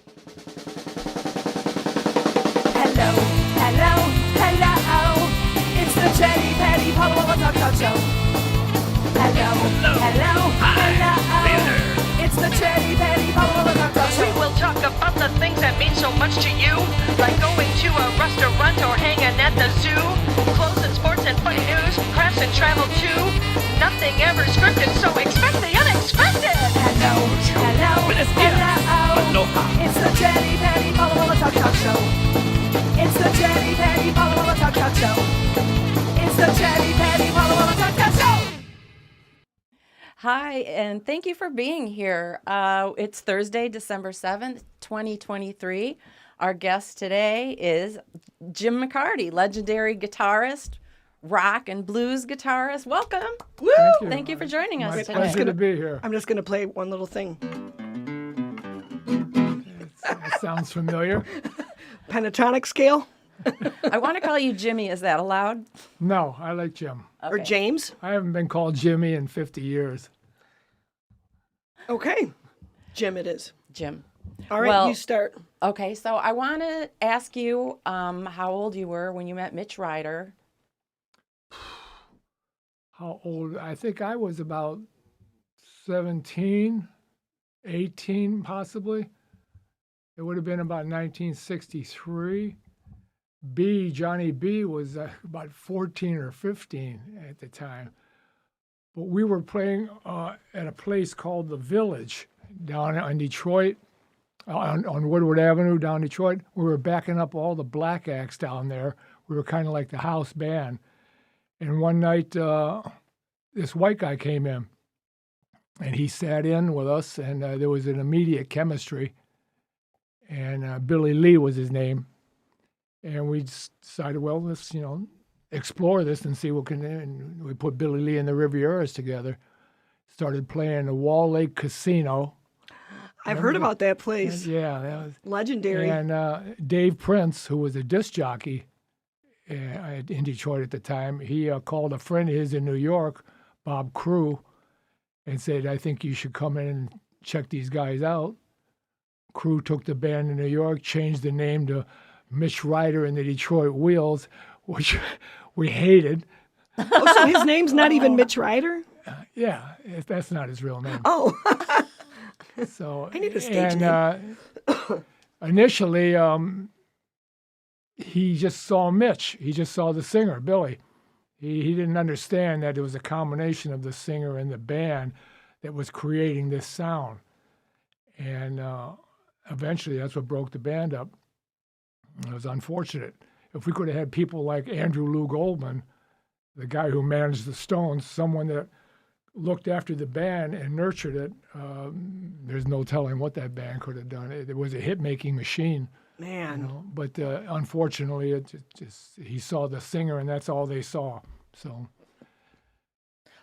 Hello, hello, hello. It's the Chatty, Patty, Paula, Walla, Talk Show. Hello, hello, hello. It's the Chatty, Patty, Paula, Walla, Talk Show. We will talk about the things that mean so much to you, like going to a restaurant or hanging at the zoo. Clothes and sports and funny news, crafts and travel too. Nothing ever scripted, so expect the unexpected. Hello, hello, hello. It's the Chatty, Patty, Paula, Walla, Talk Show. It's the Chatty, Patty, Paula, Walla, Talk Show. It's the Chatty, Patty, Paula, Walla, Talk Show. Hi, and thank you for being here. It's Thursday, December 7th, 2023. Our guest today is Jim McCarty, legendary guitarist, rock and blues guitarist. Welcome. Woo! Thank you for joining us My today. pleasure to be here. I'm just going to play one little thing. It sounds familiar. Pentatonic scale? I want to call you Jimmy. Is that allowed? No, I like Jim. Or Okay. James? I haven't been called Jimmy in 50 years. Okay. Jim it is. Jim. All right, Well- you start. Okay, so I want to ask you how old you were when you met Mitch Ryder. How old? I think I was about 17, 18 possibly. It would have been about 1963. Johnny B was about 14 or 15 at the time. But we were playing at a place called The Village down in Detroit, on Woodward Avenue down Detroit. We were backing up all the black acts down there. We were kind of like the house band. And one night, this white guy came in, and he sat in with us, and there was an immediate chemistry. And Billy Lee was his name. And we decided, well, let's, explore this and see what can. And we put Billy Lee and the Rivieras together. Started playing the Wall Lake Casino. I've heard about that place. Yeah, that was Legendary. And Dave Prince, who was a disc jockey in Detroit at the time, he called a friend of his in New York, Bob Crew, and said, I think you should come in and check these guys out. Crew took the band in New York, changed the name to Mitch Ryder and the Detroit Wheels, which we hated. Oh, so his name's not even Mitch Ryder? Yeah, that's not his real name. Oh. So I need a stage name. Initially, he just saw Mitch. He just saw the singer, Billy. He didn't understand that it was a combination of the singer and the band that was creating this sound. And eventually, that's what broke the band up. It was unfortunate. If we could have had people like Andrew Lou Goldman, the guy who managed the Stones, someone that looked after the band and nurtured it, there's no telling what that band could have done. It was a hit-making machine. Man. But unfortunately, it just he saw the singer, and that's all they saw. So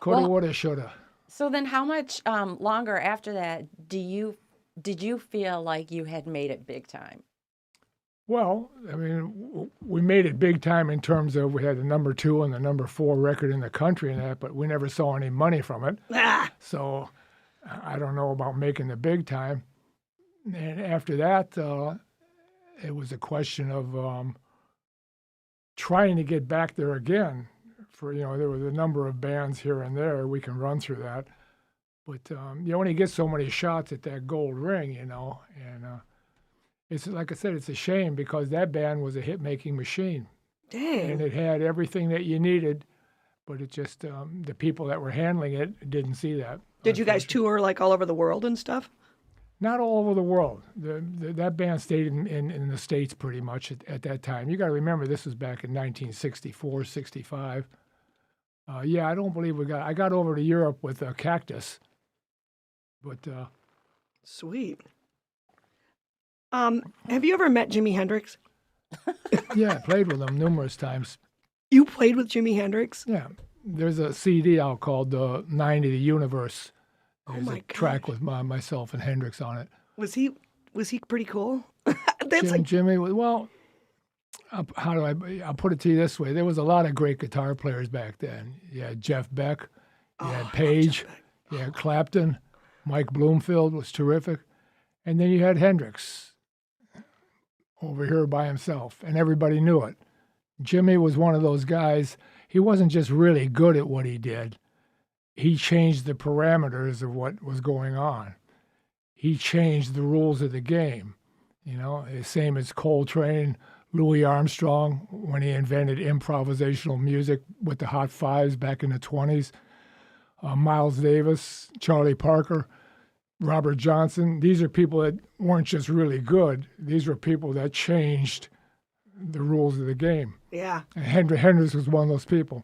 coulda, Well- woulda, shoulda. So then how much longer after that did you feel like you had made it big time? Well, I mean, we made it big time in terms of we had the number 2 and the number 4 record in the country and that, but we never saw any money from it. Ah. So I don't know about making the big time. And after that, it was a question of trying to get back there again. There was a number of bands here and there. We can run through that. But you only get so many shots at that gold ring, and it's like I said, it's a shame because that band was a hit-making machine. Dang. And it had everything that you needed, but it just, the people that were handling it didn't see that. Did you guys tour like all over the world and stuff? Not all over the world. That band stayed in the States pretty much at that time. You got to remember, this was back in 1964, 65. I don't believe I got over to Europe with Cactus. But Sweet. Have you ever met Jimi Hendrix? yeah, I played with him numerous times. You played with Jimi Hendrix? Yeah, there's a CD out called 9 to the Universe. There's my a track with myself and Hendrix on it. Was he pretty cool? That's Jimmy, well, I'll put it to you this way. There was a lot of great guitar players back then. You had Jeff Beck, you had Page, you had Clapton, Mike Bloomfield was terrific. And then you had Hendrix. over here by himself, and everybody knew it. Jimmy was one of those guys. He wasn't just really good at what he did. He changed the parameters of what was going on. He changed the rules of the game. You know, the same as Coltrane, Louis Armstrong, when he invented improvisational music with the Hot Fives back in the 20s. Miles Davis, Charlie Parker, Robert Johnson. These are people that weren't just really good. These were people that changed the rules of the game. Yeah. And Hendrix was one of those people.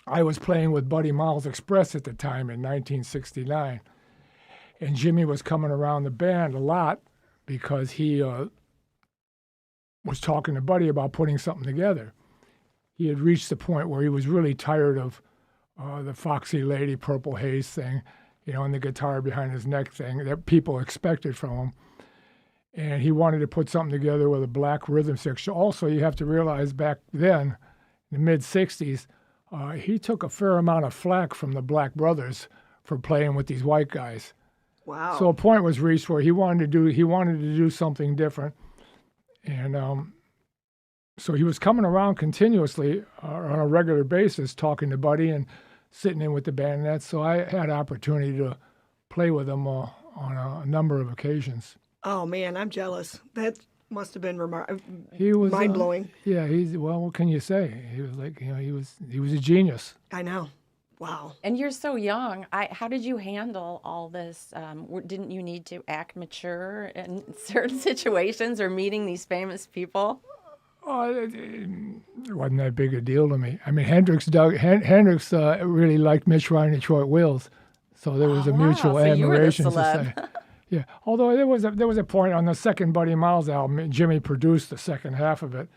I was playing with Buddy Miles Express at the time in 1969. And Jimmy was coming around the band a lot because he was talking to Buddy about putting something together. He had reached the point where he was really tired of the Foxy Lady Purple Haze thing, you know, and the guitar behind his neck thing that people expected from him. And he wanted to put something together with a black rhythm section. Also, you have to realize back then, in the mid-'60s, he took a fair amount of flack from the Black Brothers for playing with these white guys. Wow. So a point was reached where he wanted to do something different. And so he was coming around continuously on a regular basis, talking to Buddy and sitting in with the band. And so I had opportunity to play with him on a number of occasions. Oh man, I'm jealous. That must have been He was mind blowing. Yeah, what can you say? He was like, you know, he was a genius. I know. Wow. And you're so young. How did you handle all this? Didn't you need to act mature in certain situations or meeting these famous people? Oh, it wasn't that big a deal to me. I mean, Hendrix really liked Mitch riding Detroit Wheels, so there was a mutual so you were the admiration celeb. society. Yeah, although there was a point on the second Buddy Miles album, Jimmy produced the second half of it,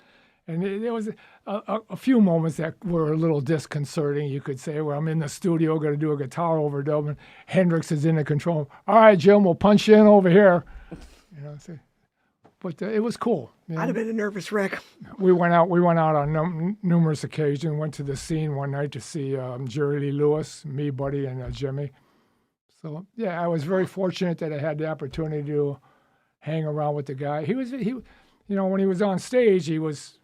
and there was a few moments that were a little disconcerting. You could say, "Well, I'm in the studio, going to do a guitar overdub, and Hendrix is in the control. All right, Jim, we'll punch you in over here." You know, but it was cool. You know? I'd have been a nervous wreck. We went out on numerous occasions. Went to the scene one night to see Jerry Lee Lewis, me, Buddy, and Jimmy. So yeah, I was very fortunate that I had the opportunity to hang around with the guy. You know, when he was on stage, he was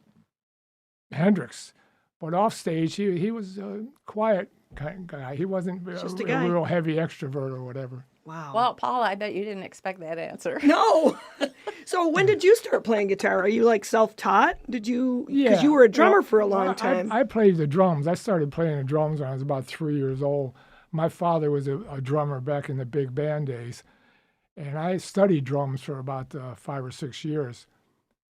Hendrix, but off stage, he was a quiet kind of guy. He wasn't Just a a guy. real heavy extrovert or whatever. Wow. Well, Paula, I bet you didn't expect that answer. No. So when did you start playing guitar? Are you like self-taught? Did you? Because Yeah. you were a drummer Well, for a long time. I played the drums. I started playing the drums when I was about 3 years old. My father was a drummer back in the big band days, and I studied drums for about 5 or 6 years.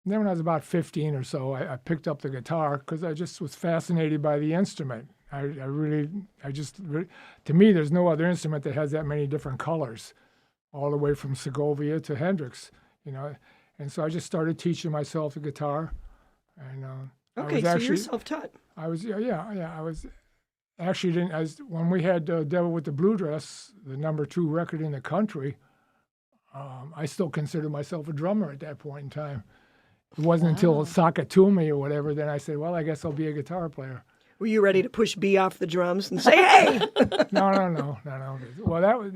And then when I was about 15 or so, I picked up the guitar because I just was fascinated by the instrument. To me, there's no other instrument that has that many different colors, all the way from Segovia to Hendrix, you know. And so I just started teaching myself the guitar. And Okay, so you're self-taught. I was when we had Devil with the Blue Dress, the #2 record in the country. I still considered myself a drummer at that point in time. It wasn't until Sakatumi or whatever, then I said, well, I guess I'll be a guitar player. Were you ready to push B off the drums and say, "Hey"? No. Well,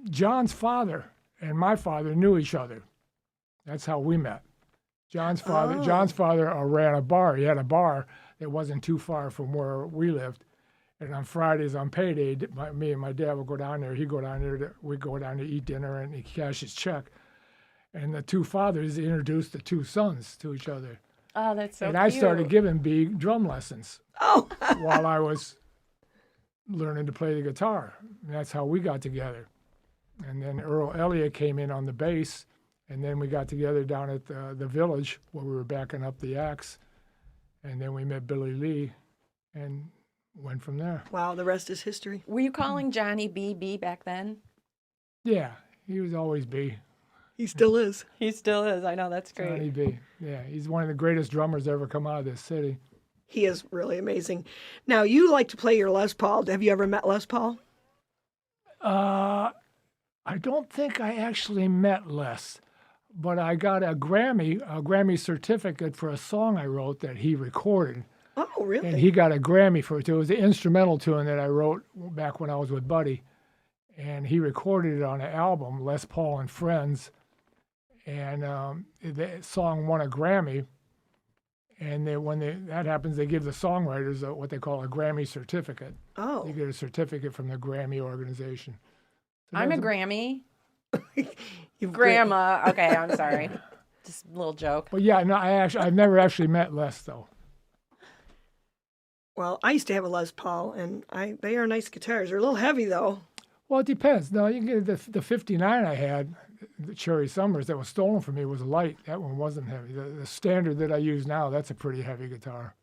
John's father and my father knew each other. That's how we met. John's father ran a bar. He had a bar that wasn't too far from where we lived. And on Fridays on payday, me and my dad would go down there. He'd go down there. We'd go down to eat dinner, and he'd cash his check. And the two fathers introduced the two sons to each other. Oh, that's so and cute. I started giving B drum lessons Oh. while I was learning to play the guitar. And that's how we got together. And then Earl Elliott came in on the bass, and then we got together down at the Village where we were backing up the acts. And then we met Billy Lee and went from there. Wow, the rest is history. Were you calling Johnny B back then? Yeah, he was always B. He still is. He still is. I know, that's great. Johnny B. Yeah, he's one of the greatest drummers to ever come out of this city. He is really amazing. Now, you like to play your Les Paul. Have you ever met Les Paul? I don't think I actually met Les, but I got a Grammy certificate for a song I wrote that he recorded. Oh, really? And he got a Grammy for it. It was the instrumental tune that I wrote back when I was with Buddy. And he recorded it on an album, Les Paul and Friends. and the song won a Grammy. And that happens, they give the songwriters what they call a Grammy certificate. Oh. You get a certificate from the Grammy organization. So I'm a there's Grammy. You've Grandma. Okay, I'm sorry. Just a little joke. But yeah, no, I've never actually met Les though. Well, I used to have a Les Paul, and they are nice guitars. They're a little heavy, though. Well, it depends. No, you can get the 59 I had, the Cherry Summers that was stolen from me was light. That one wasn't heavy. The standard that I use now, that's a pretty heavy guitar.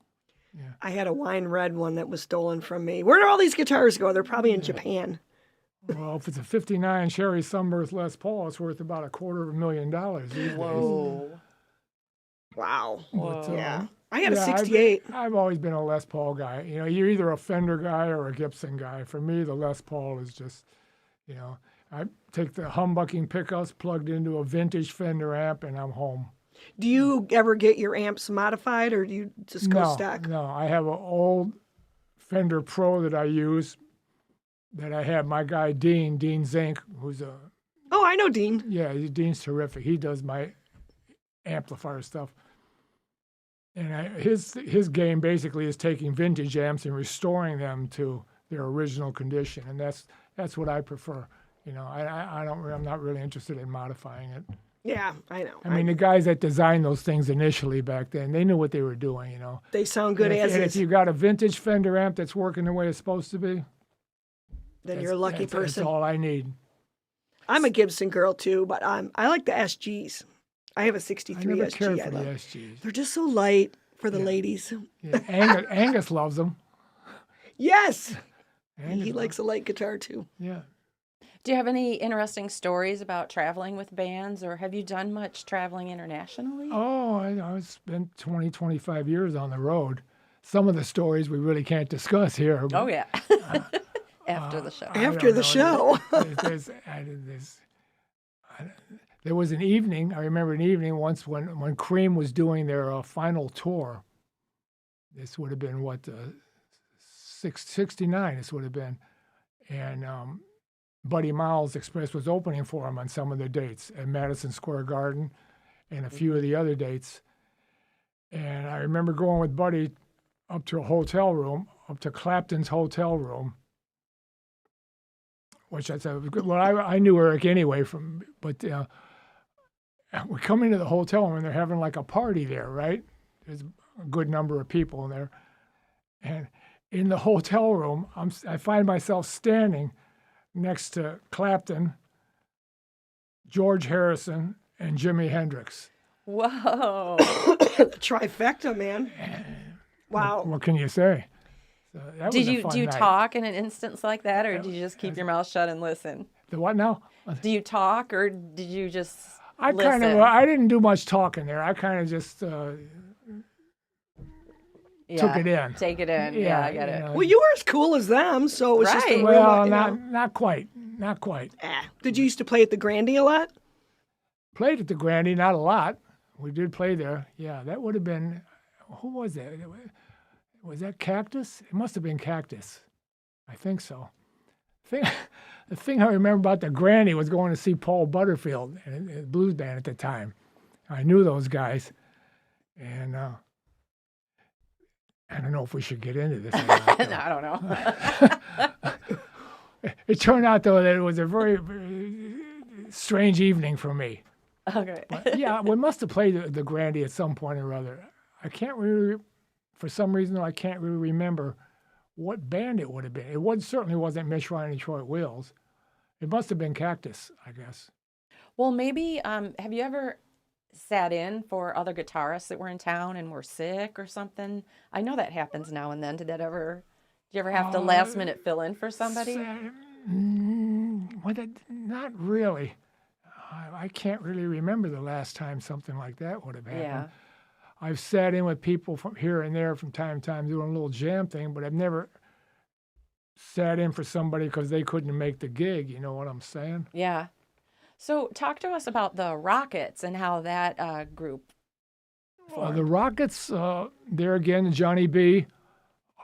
Yeah. I had a wine red one that was stolen from me. Where do all these guitars go? They're probably in Japan. Well, if it's a 59 Cherry Summers Les Paul, it's worth about $250,000 these days. Whoa. Wow. But, Yeah. I had a yeah, 68. I've always been a Les Paul guy. You know, you're either a Fender guy or a Gibson guy. For me, the Les Paul is just, you know, I take the humbucking pickups plugged into a vintage Fender amp, and I'm home. Do you ever get your amps modified, or do you just go stock? No, I have an old Fender Pro that I use that I have my guy Dean Zink, who's a... Oh, I know Dean. Yeah, Dean's terrific. He does my amplifier stuff. And his game basically is taking vintage amps and restoring them to their original condition, and that's what I prefer. You know, I'm not really interested in modifying it. Yeah, I know. I mean, the guys that designed those things initially back then, they knew what they were doing. You know, they sound good and as if is. you got a vintage Fender amp that's working the way it's supposed to be, Then you're a lucky person. That's all I need. I'm a Gibson girl too, but I like the SGs. I have a 63 I never SG. cared I for the love. SGs. They're just so light for the ladies. Yeah, Angus loves them. Yes, Angus he likes a light guitar too. Yeah. Do you have any interesting stories about traveling with bands, or have you done much traveling internationally? Oh, I spent 20, 25 years on the road. Some of the stories we really can't discuss here. But, Oh, yeah. After the show. After the show. There was an evening, I remember an evening once when Cream was doing their final tour. This would have been, 69 this would have been. And Buddy Miles Express was opening for him on some of the dates at Madison Square Garden and a few of the other dates. And I remember going with Buddy up to a hotel room, up to Clapton's hotel room, which I said, well, I knew Eric anyway but we come into the hotel room and they're having like a party there, right? There's a good number of people in there. And in the hotel room, I find myself standing next to Clapton, George Harrison, and Jimi Hendrix. Whoa. Trifecta, man. Wow. What can you say? So that was a fun Do you night. talk in an instance like that, or do you just keep your mouth shut and listen? The what now? Do you talk, or did you just I listen? I didn't do much talking there. I kind of just took it in. Take it in. Yeah, I get it. Well, you were as cool as them, so it was just a Right. real, Well, you know. not quite. Did you used to play at the Grandy a lot? Played at the Grandy, not a lot. We did play there. Yeah, that would have been. Who was that? Was that Cactus? It must have been Cactus. I think so. The thing I remember about the Grandy was going to see Paul Butterfield and a blues band at the time. I knew those guys, and I don't know if we should get into this. Or not, No, I don't know. It turned out though that it was a very, very strange evening for me. Okay. But, yeah, we must have played the Grandy at some point or other. I can't really, for some reason, I can't really remember what band it would have been. It certainly wasn't Mitch, Ryan, and Troy Wills. It must have been Cactus, I guess. Well, maybe, have you ever sat in for other guitarists that were in town and were sick or something? I know that happens now and then. Did you ever have to last minute fill in for somebody? Not really. I can't really remember the last time something like that would have happened. Yeah. I've sat in with people from here and there from time to time doing a little jam thing, but I've never sat in for somebody because they couldn't make the gig. You know what I'm saying? Yeah. So talk to us about the Rockets and how that group formed. The Rockets, there again, Johnny B.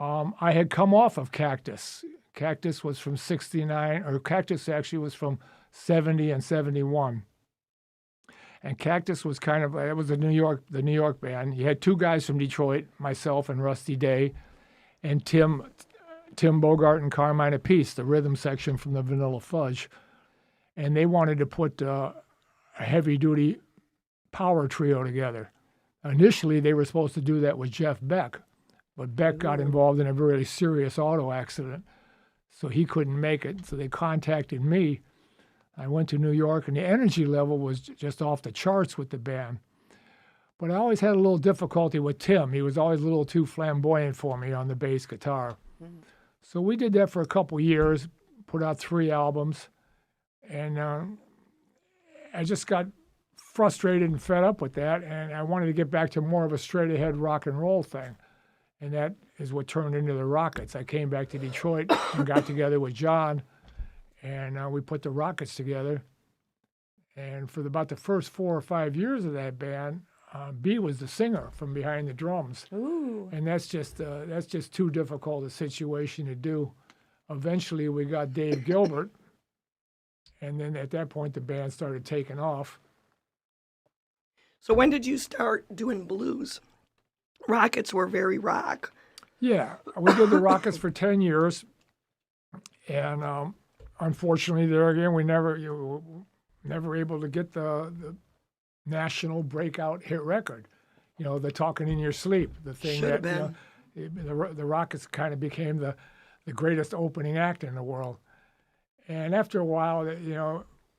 I had come off of Cactus. Cactus was from 69, or Cactus actually was from 70 and 71. And Cactus was it was the New York band. You had two guys from Detroit, myself and Rusty Day, and Tim Bogart and Carmine Apiece, the rhythm section from the Vanilla Fudge. And they wanted to put a heavy-duty power trio together. Initially, they were supposed to do that with Jeff Beck, but Beck got involved in a very serious auto accident, so he couldn't make it. So they contacted me. I went to New York, and the energy level was just off the charts with the band. But I always had a little difficulty with Tim. He was always a little too flamboyant for me on the bass guitar. Mm-hmm. So we did that for a couple years, put out 3 albums, and I just got frustrated and fed up with that, and I wanted to get back to more of a straight-ahead rock and roll thing. And that is what turned into the Rockets. I came back to Detroit and got together with John, and we put the Rockets together. And for about the first 4 or 5 years of that band, B was the singer from behind the drums. Ooh. And that's just too difficult a situation to do. Eventually, we got Dave Gilbert, and then at that point, the band started taking off. So when did you start doing blues? Rockets were very rock. Yeah, we did the Rockets for 10 years, and unfortunately, there again, we never able to get the national breakout hit record. You know, the Talking in Your Sleep, the thing Should've that the Rockets kind of became the greatest opening act in the world. And after a while,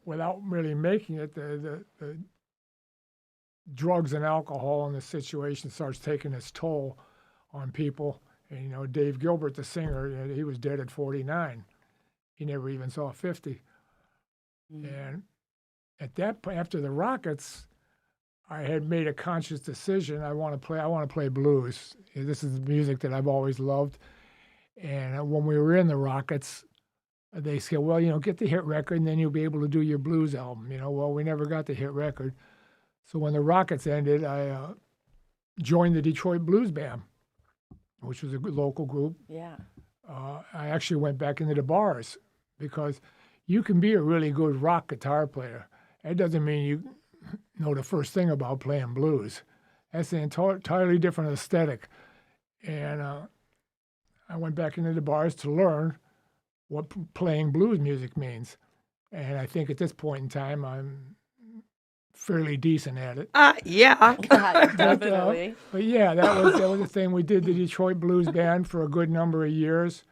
without really making it, the drugs and alcohol in the situation starts taking its toll on people. And, Dave Gilbert, the singer, he was dead at 49. He never even saw 50. Mm-hmm. And at that point, after the Rockets, I had made a conscious decision. I want to play blues. This is the music that I've always loved. And when we were in the Rockets, they said, well, get the hit record, and then you'll be able to do your blues album. Well, we never got the hit record. So when the Rockets ended, I joined the Detroit Blues Band, which was a good local group. Yeah. I actually went back into the bars because you can be a really good rock guitar player. That doesn't mean you know the first thing about playing blues. That's an entirely different aesthetic. And I went back into the bars to learn what playing blues music means. And I think at this point in time, I'm fairly decent at it. Yeah. Definitely. But yeah, that was the thing. We did the Detroit Blues Band for a good number of years.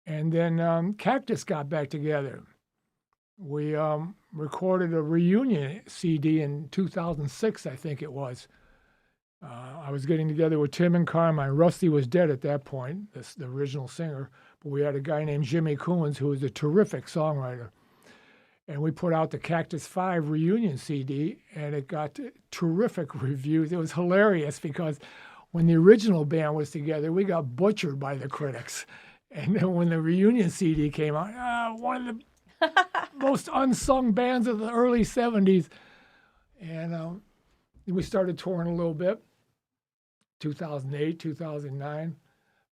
And then Cactus got back together. We recorded a reunion CD in 2006, I think it was. I was getting together with Tim and Carmine. Rusty was dead at that point, the original singer. But we had a guy named Jimmy Coons who was a terrific songwriter. And we put out the Cactus 5 reunion CD, and it got terrific reviews. It was hilarious because when the original band was together, we got butchered by the critics. And then when the reunion CD came out, one of the most unsung bands of the early 70s. And we started touring a little bit, 2008, 2009.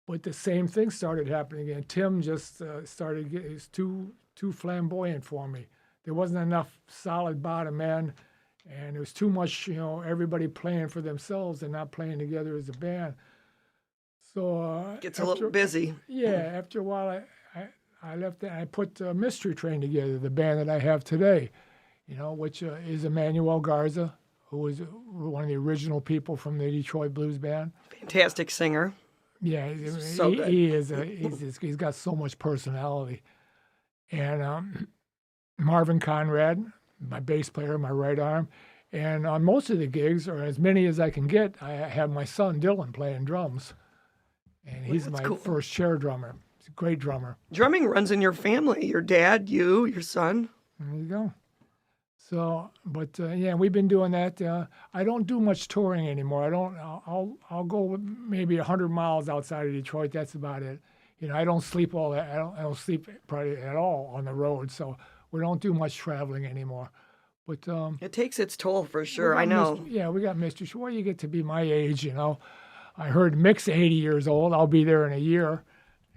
But the same thing started happening again. Tim just started getting too flamboyant for me. There wasn't enough solid bottom end, and it was too much, everybody playing for themselves and not playing together as a band. So gets a little busy. Yeah, after a while, I left that. I put Mystery Train together, the band that I have today, which is Emmanuel Garza, who was one of the original people from the Detroit Blues Band. Fantastic singer. Yeah, so good. He is. He's got so much personality. And Marvin Conrad, my bass player, my right arm. And on most of the gigs, or as many as I can get, I have my son Dylan playing drums. And he's my first chair drummer. He's a great drummer. Drumming runs in your family. Your dad, you, your son. There you go. So, but yeah, we've been doing that. I don't do much touring anymore. I'll go maybe 100 miles outside of Detroit. That's about it. I don't sleep all that. I don't sleep probably at all on the road. So we don't do much traveling anymore. But it takes its toll for sure. I know. We got Mr. Well, you get to be my age, I heard Mick's 80 years old. I'll be there in a year.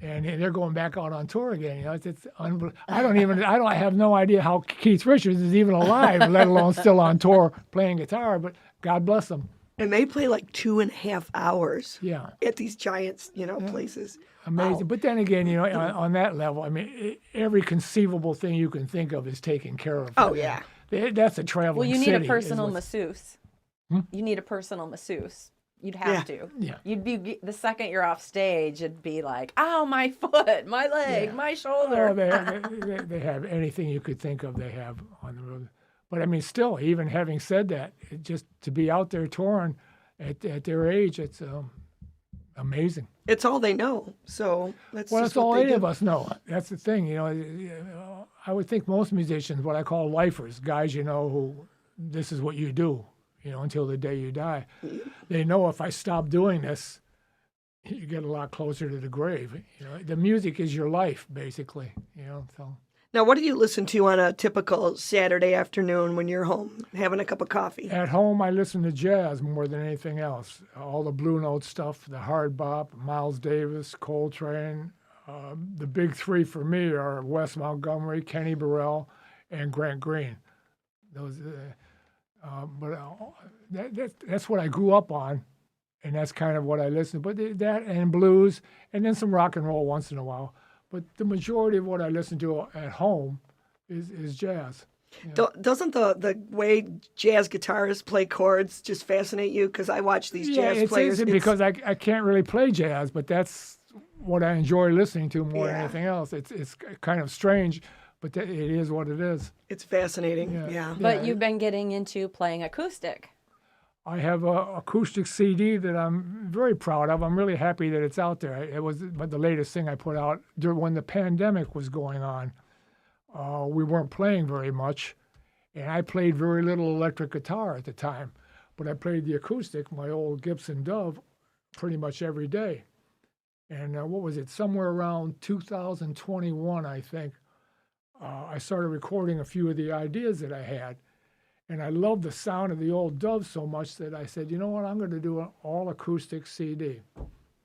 And they're going back out on tour again. You know, it's unbelievable. I have no idea how Keith Richards is even alive, let alone still on tour playing guitar. But God bless him. And they play like 2.5 hours. Yeah. At these giant, places. Amazing. Wow. But then again, on that level, I mean, every conceivable thing you can think of is taken care of. Oh, yeah. That's a traveling Well, you need city, a personal is what's- masseuse. Hmm? You need a personal masseuse. You'd have to. Yeah. You'd be the second you're off stage, it'd be like, "Ow, my foot, my leg, Yeah. my shoulder." Oh, they have anything you could think of. They have on the road. But I mean, still, even having said that, just to be out there touring at their age, it's amazing. It's all they know. So that's Well, just that's all what they any do. of us know. That's the thing, I would think most musicians, what I call lifers, guys, who this is what you do, until the day you die. They know if I stop doing this, you get a lot closer to the grave. The music is your life, basically. So. Now, what do you listen to on a typical Saturday afternoon when you're home having a cup of coffee? At home, I listen to jazz more than anything else. All the Blue Note stuff, the hard bop, Miles Davis, Coltrane. The big three for me are Wes Montgomery, Kenny Burrell, and Grant Green. Those, that's what I grew up on, and that's kind of what I listen to. But that and blues, and then some rock and roll once in a while. But the majority of what I listen to at home is jazz. Doesn't the way jazz guitarists play chords just fascinate you? Because I watch these jazz players. It's because I can't really play jazz, but that's what I enjoy listening to more than anything else. It's kind of strange, but it is what it is. It's fascinating. Yeah. But you've been getting into playing acoustic. I have a acoustic CD that I'm very proud of. I'm really happy that it's out there. It was the latest thing I put out when the pandemic was going on. We weren't playing very much, and I played very little electric guitar at the time, but I played the acoustic, my old Gibson Dove, pretty much every day. And what was it? Somewhere around 2021, I think, I started recording a few of the ideas that I had. And I loved the sound of the old Dove so much that I said, you know what, I'm going to do an all-acoustic CD.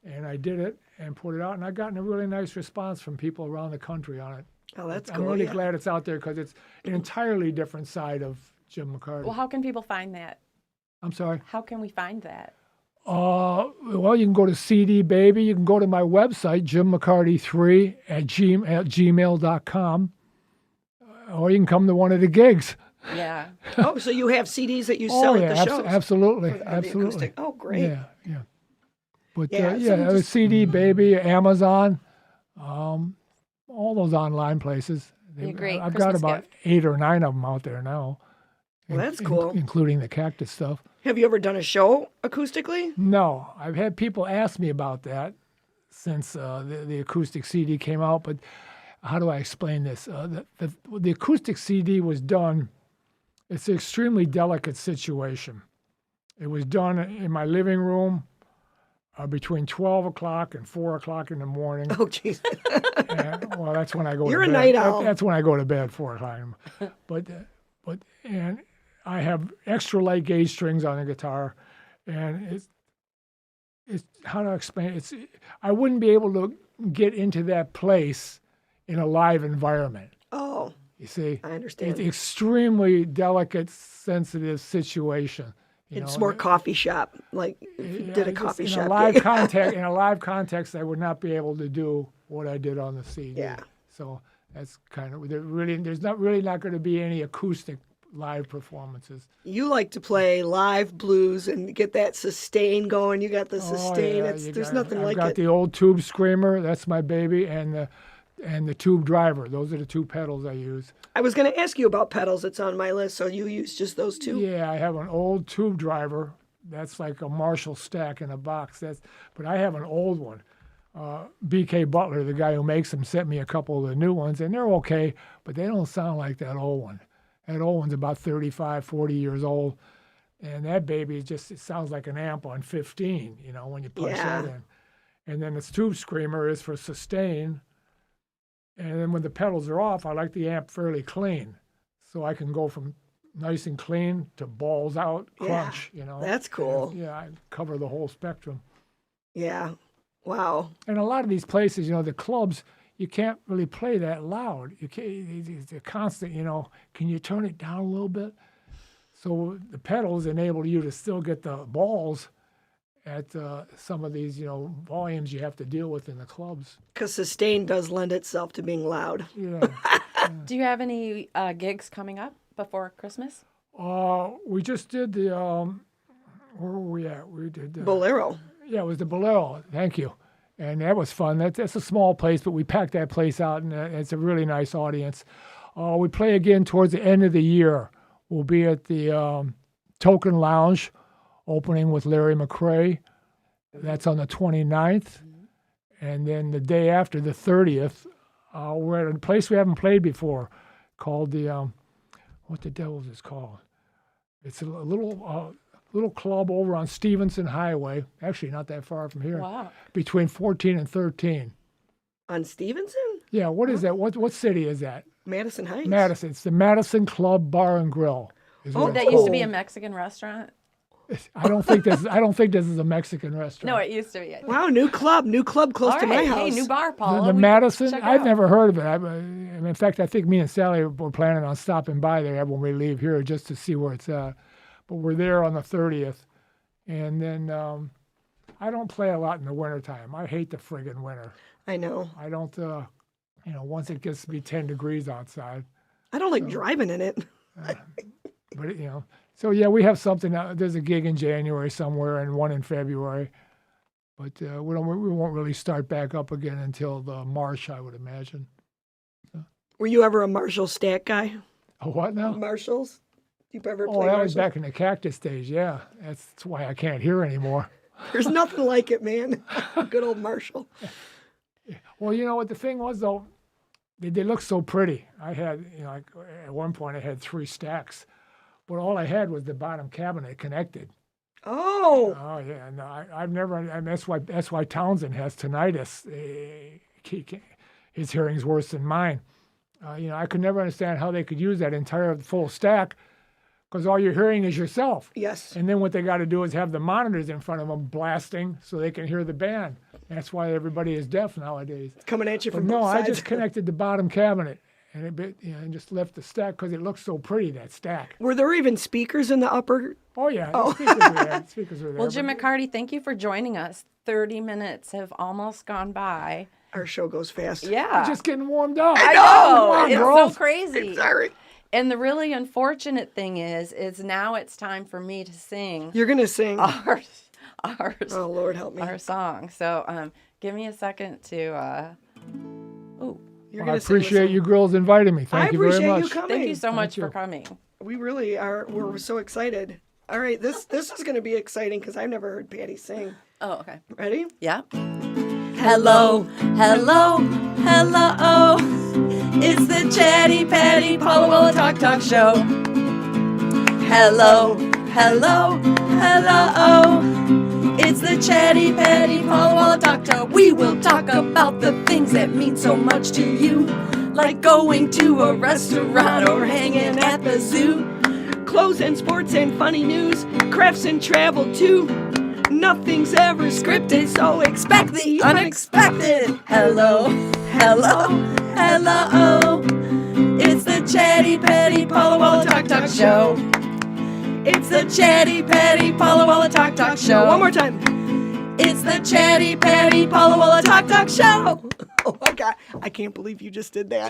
And I did it and put it out, and I've gotten a really nice response from people around the country on it. Oh, that's I'm cool. really glad it's out there because it's an entirely different side of Jim McCarty. Well, how can people find that? I'm sorry? How can we find that? Well, you can go to CD Baby. You can go to my website, jimmccarty3 at gmail.com, or you can come to one of the gigs. Yeah. Oh, so you have CDs that you sell at the shows? Absolutely, For the absolutely. acoustic. Oh, great. Yeah. But Yeah, yeah, so it was CD Baby, Amazon, all those online places. Be a great I've got Christmas about gift. 8 or 9 of them out there now. Well, that's cool. Including the Cactus stuff. Have you ever done a show acoustically? No, I've had people ask me about that since the acoustic CD came out. But how do I explain this? The acoustic CD was done. It's an extremely delicate situation. It was done in my living room between 12 o'clock and 4 o'clock in the morning. Oh, jeez. Well, that's when I go You're to a bed. night owl. That's when I go to bed, 4 o'clock. But I have extra light gauge strings on the guitar, and it's how to explain it? I wouldn't be able to get into that place in a live environment. Oh, You see, I understand. it's extremely delicate, sensitive situation. It's more coffee shop, like if you did a coffee in shop. a live gig. in a live context, I would not be able to do what I did on the CD. Yeah. So that's kind of there's not going to be any acoustic live performances. You like to play live blues and get that sustain going. You got the sustain. Oh, yeah, There's nothing I've like got it. the old tube screamer. That's my baby, and the tube driver. Those are the two pedals I use. I was going to ask you about pedals. It's on my list. So you use just those two? Yeah, I have an old tube driver. That's like a Marshall stack in a box. But I have an old one. B.K. Butler, the guy who makes them, sent me a couple of the new ones, and they're okay, but they don't sound like that old one. That old one's about 35, 40 years old, and that baby it sounds like an amp on 15, when you punch that in. And then this tube screamer is for sustain, and then when the pedals are off, I like the amp fairly clean, so I can go from nice and clean to balls out crunch, That's cool. Yeah, I cover the whole spectrum. Yeah. Wow. And a lot of these places, the clubs, you can't really play that loud. You can't, they're constant, can you turn it down a little bit? So the pedals enable you to still get the balls at some of these, volumes you have to deal with in the clubs. Because sustain does lend itself to being loud. Yeah. Do you have any gigs coming up before Christmas? We just did the, where were we at? We did Bolero. Yeah, it was the Bolero. Thank you. And that was fun. That's a small place, but we packed that place out, and it's a really nice audience. We play again towards the end of the year. We'll be at the Token Lounge, opening with Larry McRae. That's on the 29th. And then the day after, the 30th, we're at a place we haven't played before called the, what the devil is this called? It's a little club over on Stevenson Highway, actually not that far from here, Wow. between 14 and 13. On Stevenson? Yeah, what is that? What city is that? Madison Heights. Madison. It's the Madison Club Bar and Grill. Is what That it's used to called. be a Mexican restaurant. I don't think this is a Mexican restaurant. No, it used to be. Wow, new club close All to my right, house. hey, new bar, Paula. The We Madison, check it I've out. never heard of it. In fact, I think me and Sally were planning on stopping by there when we leave here just to see where it's at. But we're there on the 30th. And then I don't play a lot in the wintertime. I hate the friggin' winter. I know. I don't, once it gets to be 10 degrees outside. I don't like driving in it. But, so yeah, we have something. There's a gig in January somewhere and one in February. But we won't really start back up again until the March, I would imagine. Were you ever a Marshall stack guy? Oh, what now? Marshalls? You ever Oh, play that was Marshall? back in the Cactus days, yeah. That's why I can't hear anymore. There's nothing like it, man. Good old Marshall. Well, you know what the thing was, though? They look so pretty. I had, at one point I had 3 stacks, but all I had was the bottom cabinet connected. Oh, Oh yeah, no, I've never. And that's why Townsend has tinnitus. His hearing's worse than mine. I could never understand how they could use that entire full stack, because all you're hearing is yourself. yes. And then what they got to do is have the monitors in front of them blasting so they can hear the band. That's why everybody is deaf nowadays. Coming at you But from no, both I sides. just connected the bottom cabinet and just left the stack because it looked so pretty, that stack. Were there even speakers in the upper? Oh yeah, the speakers were there. Speakers were there. Well, Jim but- McCarty, thank you for joining us. 30 minutes have almost gone by. Our show goes fast. Yeah. just getting warmed up. I Come know. on, It's girls. so crazy. Sorry. And the really unfortunate thing is now it's time for me to sing You're going to sing. our Oh, Lord help me. our song. So give me a second to You're I gonna sing appreciate this you girls inviting me. I Thank you very appreciate much. you coming. thank you so much you. for coming. We really are. We're so excited. All right, this is going to be exciting because I've never heard Patty sing. Oh, okay. Ready? Yeah. Hello, hello, hello. It's the Chatty Patty Paula Walla Talk Show. Hello, hello, hello. It's the Chatty Patty Paula Walla Talk Show. We will talk about the things that mean so much to you, like going to a restaurant or hanging at the zoo. Clothes and sports and funny news, crafts and travel too. Nothing's ever scripted, so expect the Unexpected. Hello, hello, hello. It's the Chatty Patty Paula Walla Talk Show. It's the Chatty Patty Paula Walla Talk Show. One more time. It's the Chatty Patty Paula Walla Talk Show. Oh my God, I can't believe you just did that.